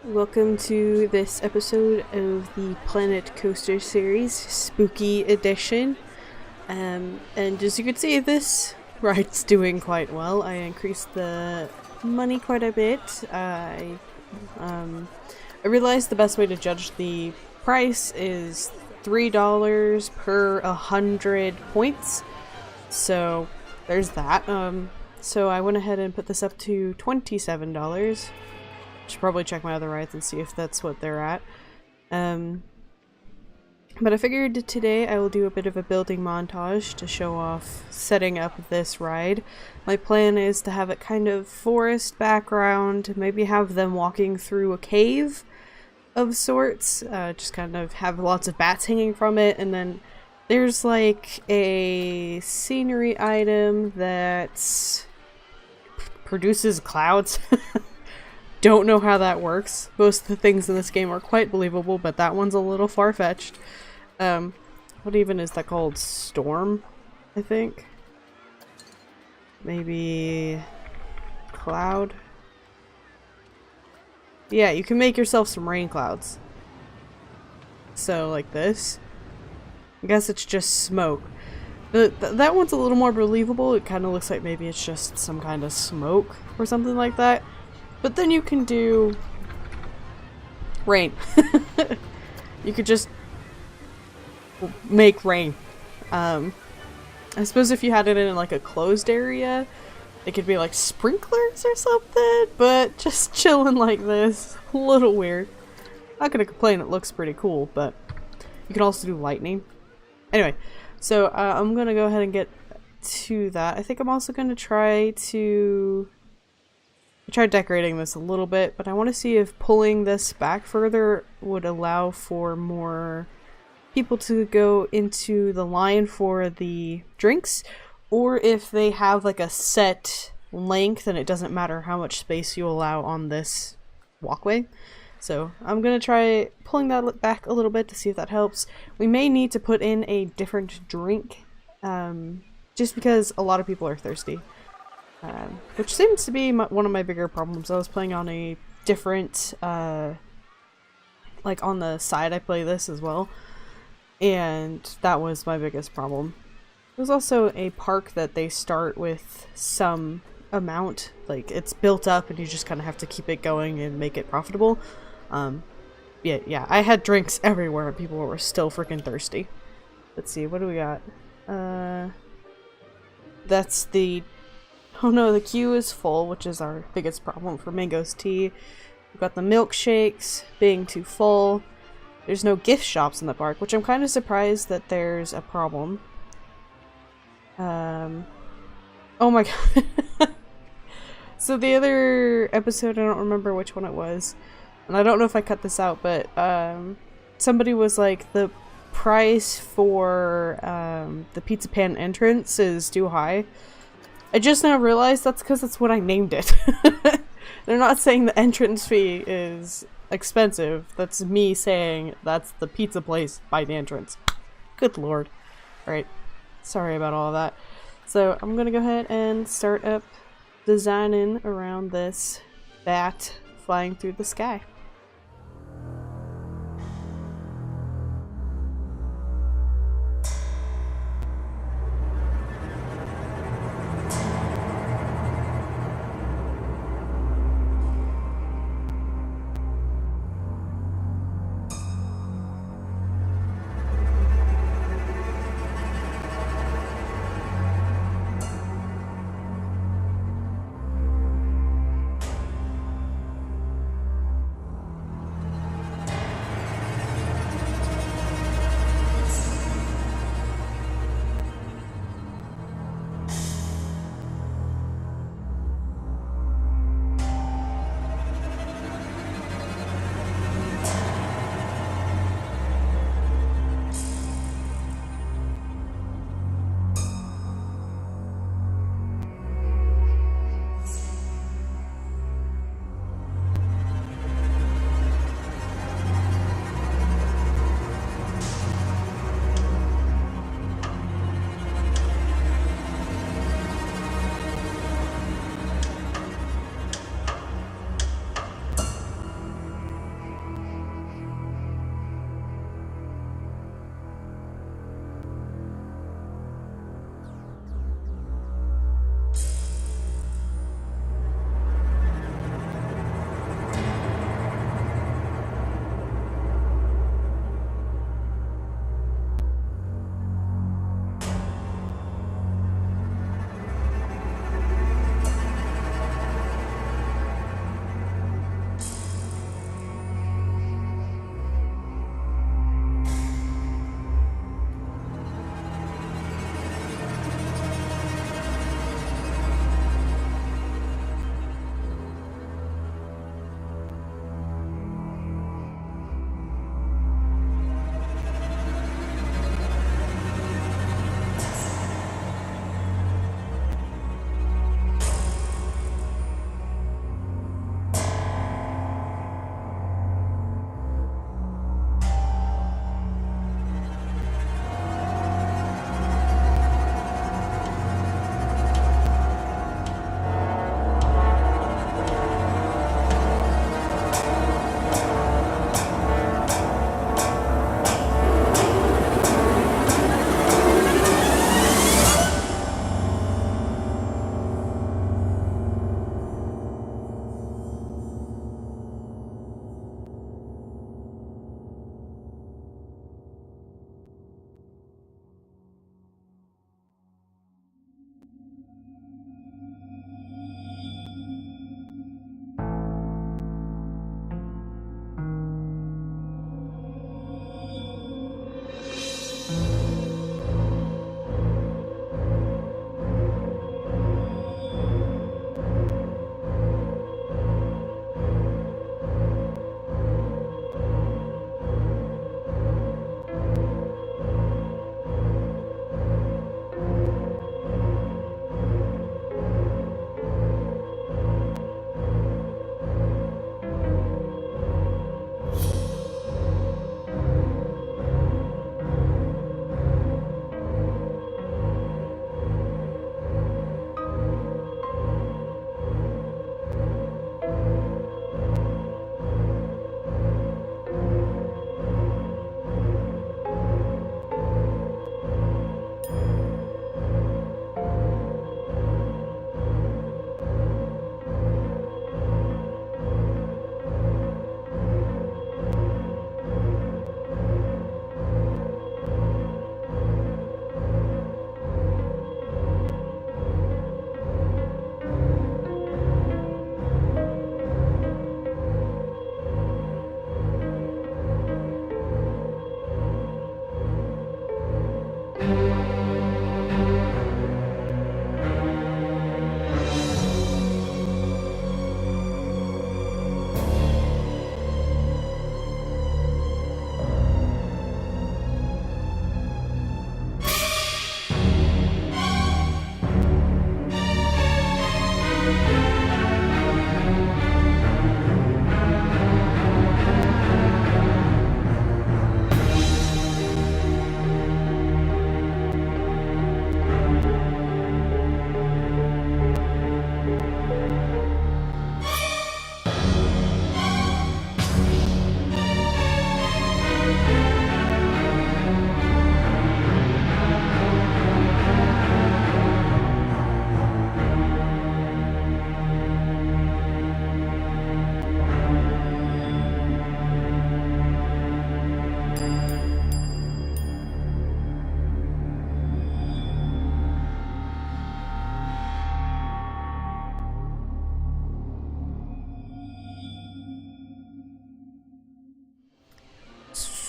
Welcome to this episode of the Planet Coaster series, Spooky Edition. And as you can see, this ride's doing quite well. I increased the money quite a bit. I realized the best way to judge the price is $3 per 100 points. So there's that. So I went ahead and put this up to $27. Should probably check my other rides and see if that's what they're at. But I figured today I will do a bit of a building montage to show off setting up this ride. My plan is to have it kind of forest background, maybe have them walking through a cave of sorts, just kind of have lots of bats hanging from it, and then there's like a scenery item that produces clouds. Don't know how that works. Most of the things in this game are quite believable, but that one's a little far-fetched. What even is that called? Storm, I think? Maybe cloud? Yeah, you can make yourself some rain clouds. So, like this. I guess it's just smoke. That one's a little more believable. It kind of looks like maybe it's just some kind of smoke or something like that. But then you can do rain. You could just make rain. I suppose if you had it in like a closed area, it could be like sprinklers or something, but just chilling like this, a little weird. Not gonna complain, it looks pretty cool, but you can also do lightning. Anyway, so I'm gonna go ahead and get to that. I think I'm also gonna try decorating this a little bit, but I want to see if pulling this back further would allow for more people to go into the line for the drinks, or if they have like a set length and it doesn't matter how much space you allow on this walkway. So I'm gonna try pulling that back a little bit to see if that helps. We may need to put in a different drink, just because a lot of people are thirsty. Which seems to be one of my bigger problems. I was playing on a different, like on the side I play this as well, and that was my biggest problem. There's also a park that they start with some amount, like it's built up and you just kind of have to keep it going and make it profitable. Yeah, I had drinks everywhere and people were still freaking thirsty. Let's see, what do we got? That's the... Oh no, the queue is full, which is our biggest problem for Mango's Tea. We've got the milkshakes being too full. There's no gift shops in the park, which I'm kind of surprised that there's a problem. Oh my god. So the other episode, I don't remember which one it was, and I don't know if I cut this out, but somebody was like, the price for the Pizza Pan entrance is too high. I just now realized that's because that's what I named it. They're not saying the entrance fee is expensive. That's me saying that's the pizza place by the entrance. Good lord. Alright. Sorry about all of that. So I'm gonna go ahead and start up designing around this bat flying through the sky.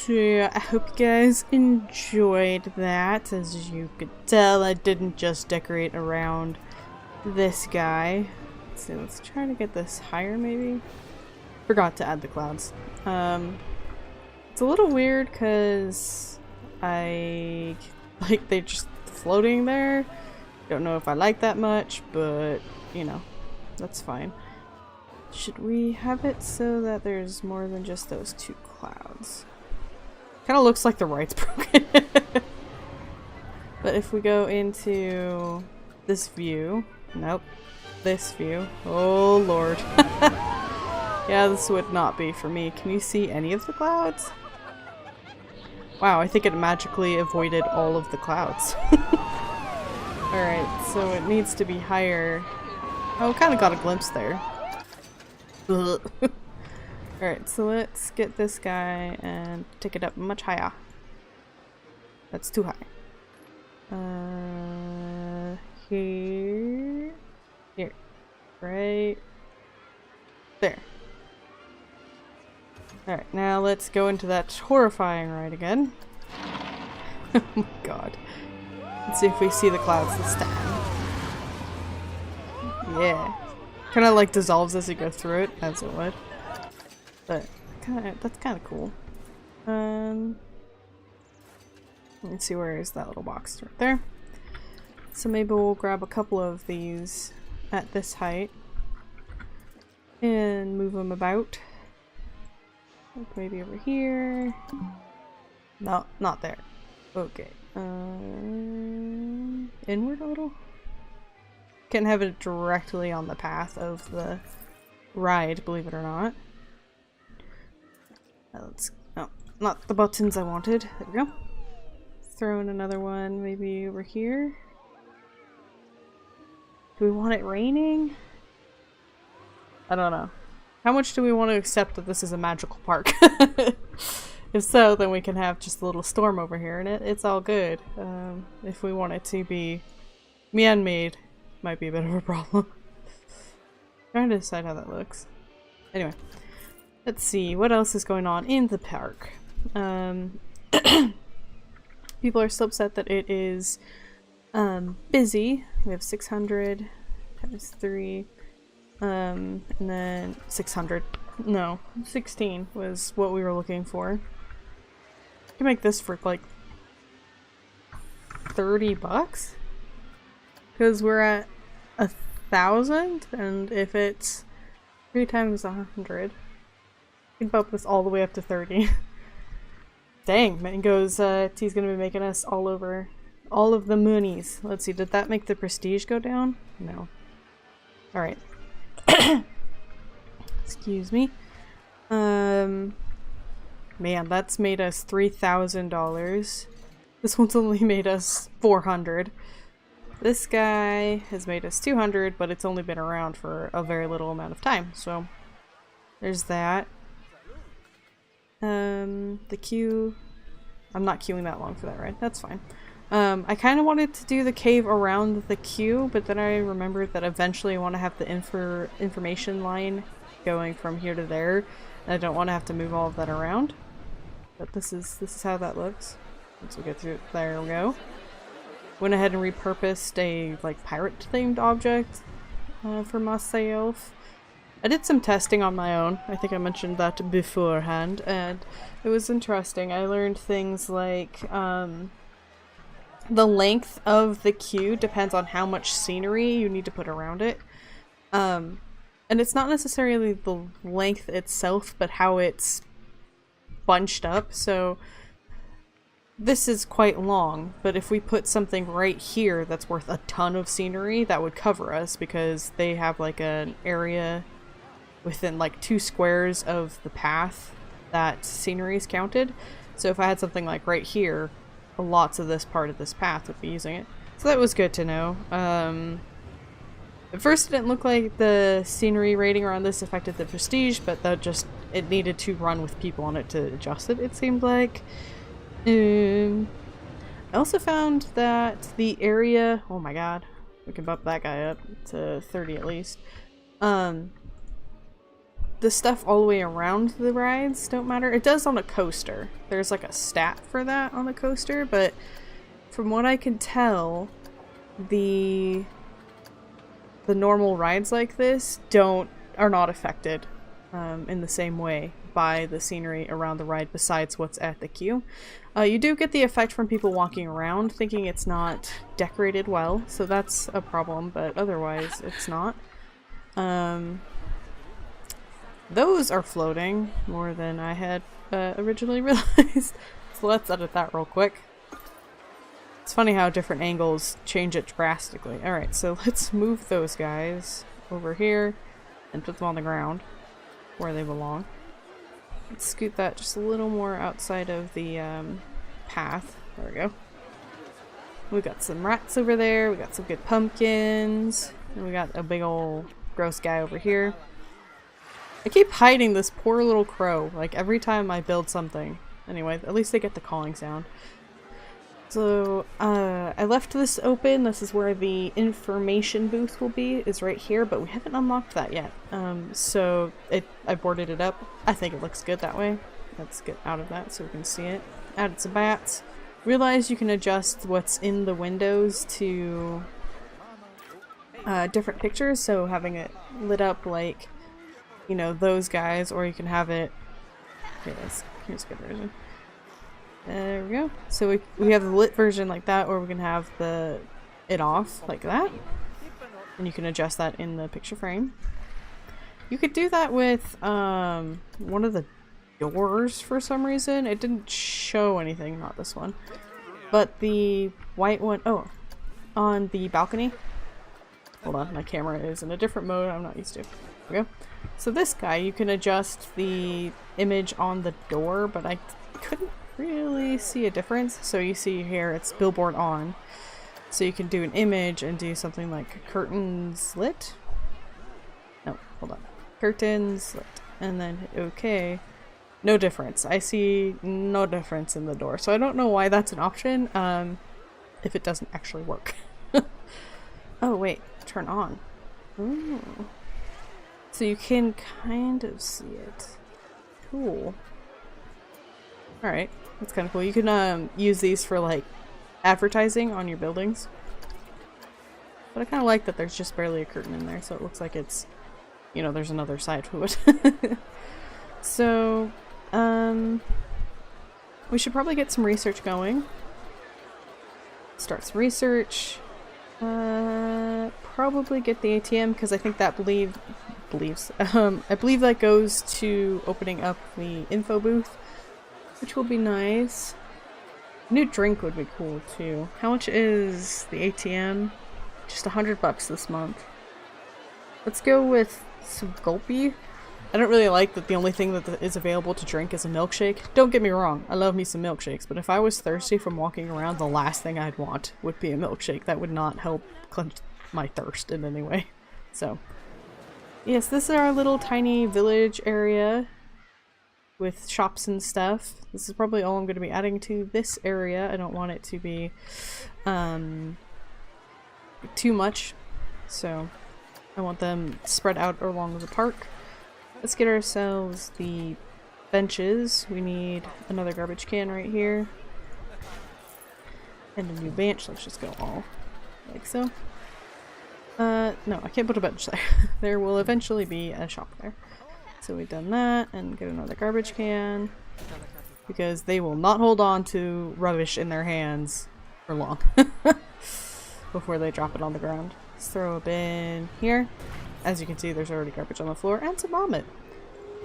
So yeah, I hope you guys enjoyed that. As you could tell, I didn't just decorate around this guy. Let's see, let's try to get this higher maybe. Forgot to add the clouds. It's a little weird because they're just floating there. Don't know if I like that much, but you know, that's fine. Should we have it so that there's more than just those two clouds? Kind of looks like the right's broken. But if we go into this view, nope, this view, oh lord. Yeah, this would not be for me. Can you see any of the clouds? Wow, I think it magically avoided all of the clouds. Alright, so it needs to be higher. Oh, kind of got a glimpse there. Alright, so let's get this guy and take it up much higher. That's too high. Here. Right there. Alright, now let's go into that horrifying ride again. Oh my god. Let's see if we see the clouds this time. Yeah. Kind of like dissolves as you go through it, as it would. But that's kind of cool. Let's see, where is that little box right there. So maybe we'll grab a couple of these at this height and move them about. Like maybe over here. No, not there. Okay. Inward a little? Can't have it directly on the path of the ride, believe it or not. No, not the buttons I wanted. There we go. Throw in another one maybe over here. Do we want it raining? I don't know. How much do we want to accept that this is a magical park? If so, then we can have just a little storm over here and it's all good. If we want it to be man-made, might be a bit of a problem. Trying to decide how that looks. Anyway, let's see what else is going on in the park. People are still upset that it is busy. We have 600 times 3. And then 600. No, 16 was what we were looking for. I can make this for like $30 because we're at 1,000, and if it's 3 times 100, we can bump this all the way up to 30. Dang, Mango's he's gonna be making us all over all of the moonies. Let's see, did that make the prestige go down? No. Alright. Excuse me. Man, that's made us $3,000. This one's only made us 400. This guy has made us 200, but it's only been around for a very little amount of time, so there's that. The queue, I'm not queuing that long for that, right? That's fine. I kind of wanted to do the cave around the queue, but then I remembered that eventually I want to have the information line going from here to there, and I don't want to have to move all of that around. But this is how that looks. Once we get through, there we go. Went ahead and repurposed a like pirate themed object for myself. I did some testing on my own. I think I mentioned that beforehand, and it was interesting. I learned things like the length of the queue depends on how much scenery you need to put around it. And it's not necessarily the length itself, but how it's bunched up. So this is quite long, but if we put something right here that's worth a ton of scenery, that would cover us, because they have like an area within like 2 squares of the path that scenery is counted. So if I had something like right here, lots of this part of this path would be using it. So that was good to know. At first it didn't look like the scenery rating around this affected the prestige, but that just, it needed to run with people on it to adjust it, it seemed like. I also found that the area, oh my god, we can bump that guy up to 30 at least. The the stuff all the way around the rides don't matter. It does on a coaster. There's like a stat for that on the coaster, but from what I can tell, the normal rides like this are not affected in the same way by the scenery around the ride besides what's at the queue. You do get the effect from people walking around thinking it's not decorated well, so that's a problem, but otherwise it's not. Those are floating more than I had originally realized, so let's edit that real quick. It's funny how different angles change it drastically. Alright, so let's move those guys over here and put them on the ground where they belong. Let's scoot that just a little more outside of the path. There we go. We got some rats over there, we got some good pumpkins, and we got a big old gross guy over here. I keep hiding this poor little crow, like every time I build something. Anyway, at least they get the calling sound. So, I left this open. This is where the information booth will be, is right here, but we haven't unlocked that yet. So I boarded it up. I think it looks good that way. Let's get out of that so we can see it. Added some bats. Realize you can adjust what's in the windows to different pictures, so having it lit up like, you know, those guys, or you can have it... Here's a good version. There we go. So we have the lit version like that, or we can have it off like that. And you can adjust that in the picture frame. You could do that with one of the doors for some reason. It didn't show anything, not this one. But the white one, oh, on the balcony. Hold on, my camera is in a different mode I'm not used to. There we go. So this guy, you can adjust the image on the door, but I couldn't really see a difference. So you see here it's billboard on, so you can do an image and do something like curtains lit. No, hold on, curtains lit, and then hit OK. No difference. I see no difference in the door, so I don't know why that's an option if it doesn't actually work. Oh wait, turn on. Ooh. So you can kind of see it. Cool. Alright, that's kind of cool. You can use these for like advertising on your buildings. But I kind of like that there's just barely a curtain in there, so it looks like it's, you know, there's another side to it. So, we should probably get some research going. Start some research. Probably get the ATM because I think that I believe that goes to opening up the info booth, which will be nice. New drink would be cool too. How much is the ATM? Just $100 this month. Let's go with some Gulpy. I don't really like that the only thing that is available to drink is a milkshake. Don't get me wrong, I love me some milkshakes, but if I was thirsty from walking around, the last thing I'd want would be a milkshake. That would not help quench my thirst in any way. So, yes, this is our little tiny village area with shops and stuff. This is probably all I'm going to be adding to this area. I don't want it to be too much, so I want them spread out along the park. Let's get ourselves the benches. We need another garbage can right here. And a new bench. Let's just go all like so. No, I can't put a bench there. There will eventually be a shop there. So we've done that, and get another garbage can. Because they will not hold on to rubbish in their hands for long. Before they drop it on the ground. Let's throw a bin here. As you can see, there's already garbage on the floor and some vomit.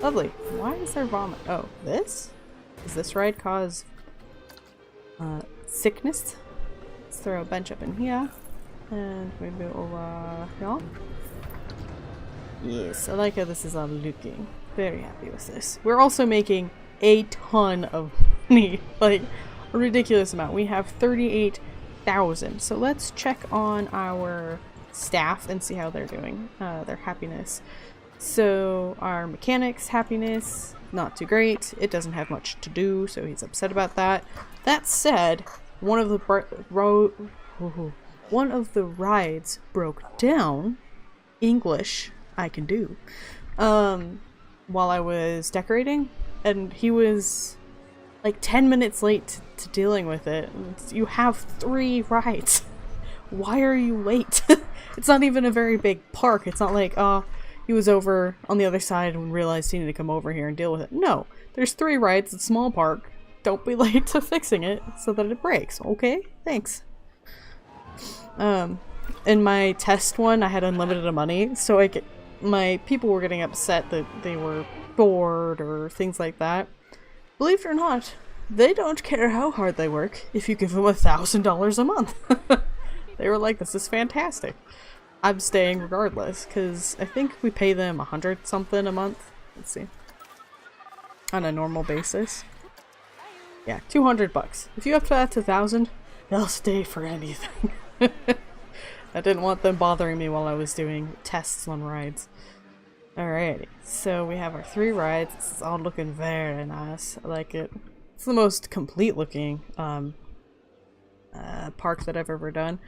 Lovely. Why is there vomit? Oh, this? Does this ride cause sickness? Let's throw a bench up in here. And maybe over here. Yes, I like how this is all looking. Very happy with this. We're also making a ton of money. Like, a ridiculous amount. We have 38,000. So let's check on our staff and see how they're doing, their happiness. So our mechanic's happiness, not too great. It doesn't have much to do, so he's upset about that. That said, one of the rides broke down. English, I can do. while I was decorating, and he was like 10 minutes late to dealing with it. You have 3 rides. Why are you late? It's not even a very big park. It's not like, he was over on the other side and realized he needed to come over here and deal with it. No, there's 3 rides, it's a small park. Don't be late to fixing it so that it breaks, okay? Thanks. In my test one, I had unlimited money, so my people were getting upset that they were bored or things like that. Believe it or not, they don't care how hard they work if you give them $1,000 a month. They were like, this is fantastic. I'm staying regardless, because I think we pay them 100 something a month. Let's see. On a normal basis. Yeah, 200 bucks. If you up that to 1,000, they'll stay for anything. I didn't want them bothering me while I was doing tests on rides. Alrighty, so we have our 3 rides. This is all looking very nice. I like it. It's the most complete looking park that I've ever done.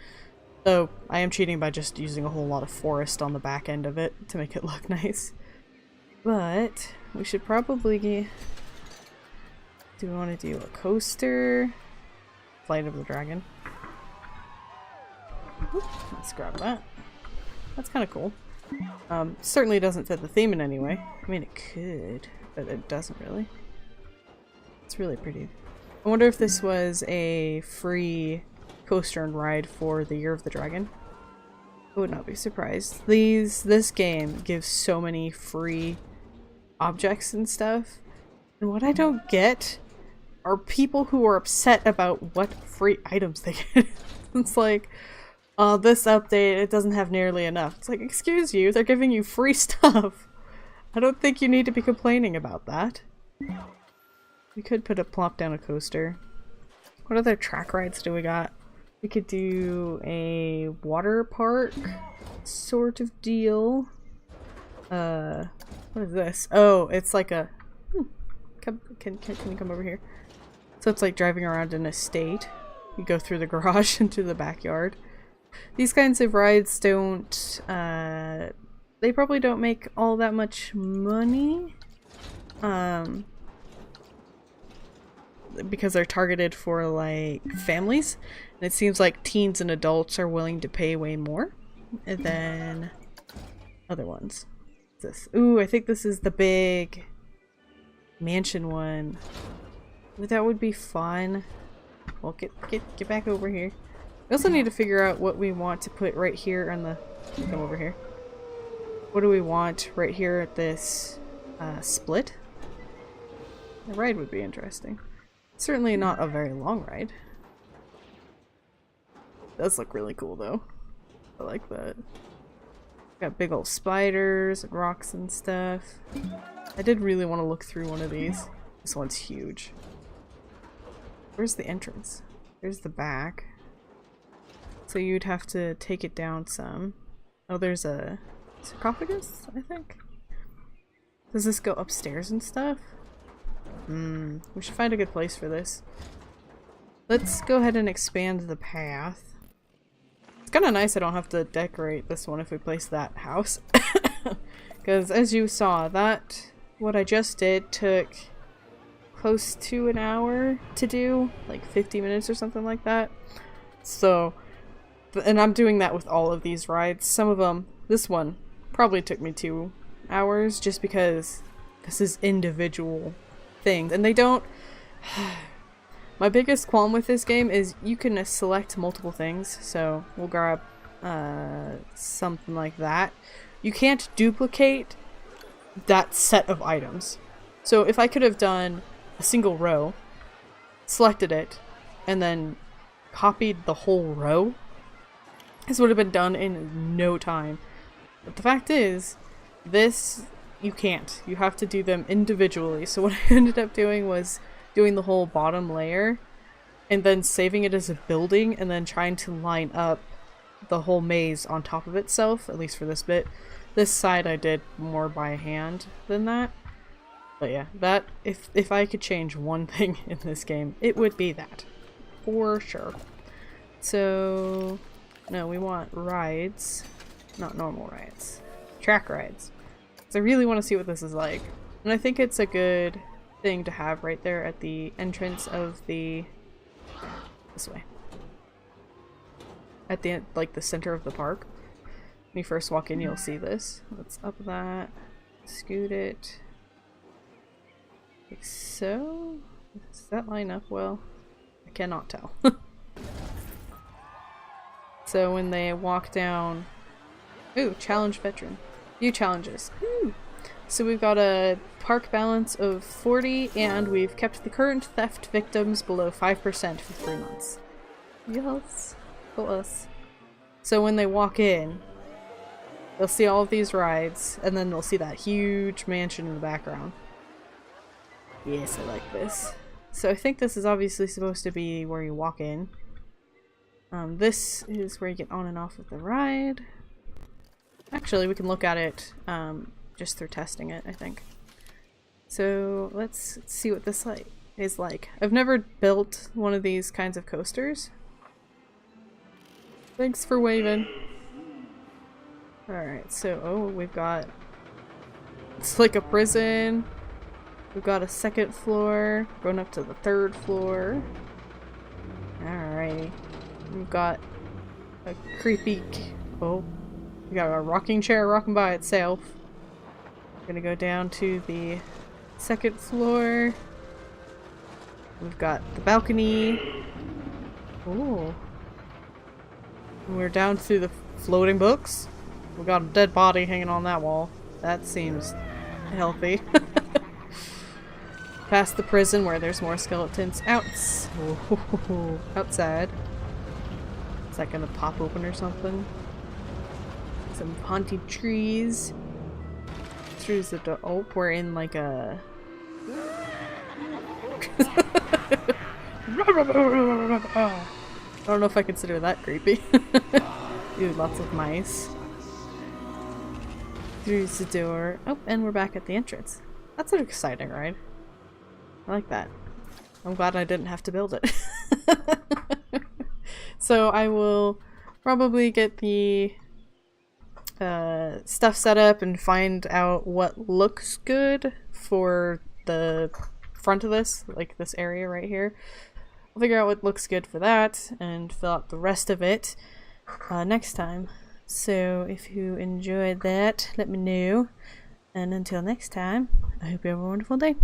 So I am cheating by just using a whole lot of forest on the back end of it to make it look nice. But we should probably do we want to do a coaster? Flight of the Dragon. Oop, let's grab that. That's kind of cool. Certainly doesn't fit the theme in any way. I mean, it could, but it doesn't really. It's really pretty. I wonder if this was a free coaster and ride for the Year of the Dragon. I would not be surprised. This game gives so many free objects and stuff. And what I don't get are people who are upset about what free items they get. It's like, this update, it doesn't have nearly enough. It's like, excuse you, they're giving you free stuff. I don't think you need to be complaining about that. We could plop down a coaster. What other track rides do we got? We could do a water park sort of deal. What is this? Oh, it's like a... Can you come over here? So it's like driving around an estate. You go through the garage into the backyard. These kinds of rides don't... they probably don't make all that much money. Because they're targeted for like families, and it seems like teens and adults are willing to pay way more than other ones. What's this? Ooh, I think this is the big mansion one. Ooh, that would be fun. Well, get back over here. We also need to figure out what we want to put right here on the... Come over here. What do we want right here at this split? The ride would be interesting. Certainly not a very long ride. It does look really cool though. I like that. Got big old spiders and rocks and stuff. I did really want to look through one of these. This one's huge. Where's the entrance? There's the back. So you'd have to take it down some. Oh, there's a sarcophagus, I think? Does this go upstairs and stuff? We should find a good place for this. Let's go ahead and expand the path. It's kind of nice I don't have to decorate this one if we place that house. Because as you saw, what I just did took close to an hour to do, like 50 minutes or something like that. So, and I'm doing that with all of these rides. Some of them, this one probably took me 2 hours just because this is individual things, and they don't... My biggest qualm with this game is you can select multiple things, so we'll grab something like that. You can't duplicate that set of items. So if I could have done a single row, selected it, and then copied the whole row, this would have been done in no time. But the fact is, this... You can't. You have to do them individually. So what I ended up doing was doing the whole bottom layer and then saving it as a building and then trying to line up the whole maze on top of itself, at least for this bit. This side I did more by hand than that. But yeah, that if I could change one thing in this game, it would be that. For sure. So no, we want rides, not normal rides. Track rides. I really want to see what this is like. And I think it's a good thing to have right there at the entrance of the... this way. At the, like, the center of the park. When you first walk in, you'll see this. Let's up that. Scoot it. Like so? Does that line up well? I cannot tell. So when they walk down... Ooh, challenge veteran. New challenges. Ooh. So we've got a park balance of 40 and we've kept the current theft victims below 5% for 3 months. Yes. Go us. So when they walk in, they'll see all of these rides and then they'll see that huge mansion in the background. Yes, I like this. So I think this is obviously supposed to be where you walk in. This is where you get on and off of the ride. Actually, we can look at it just through testing it, I think. So let's see what this is like. I've never built one of these kinds of coasters. Thanks for waving. Alright, so oh, we've got... it's like a prison. We've got a second floor, going up to the 3rd floor. Alrighty. We've got a creepy... oh. We got a rocking chair rocking by itself. We're gonna go down to the 2nd floor. We've got the balcony. Ooh. And we're down to the floating books. We got a dead body hanging on that wall. That seems healthy. Past the prison where there's more skeletons. Outside. Is that gonna pop open or something? Some haunted trees. Through the door. Oh, we're in like a... I don't know if I consider that creepy. Ooh, lots of mice. Through the door. Oh, and we're back at the entrance. That's an exciting ride. I like that. I'm glad I didn't have to build it. So I will probably get the stuff set up and find out what looks good for the front of this, like this area right here. I'll figure out what looks good for that and fill out the rest of it next time. So if you enjoyed that, let me know. And until next time, I hope you have a wonderful day.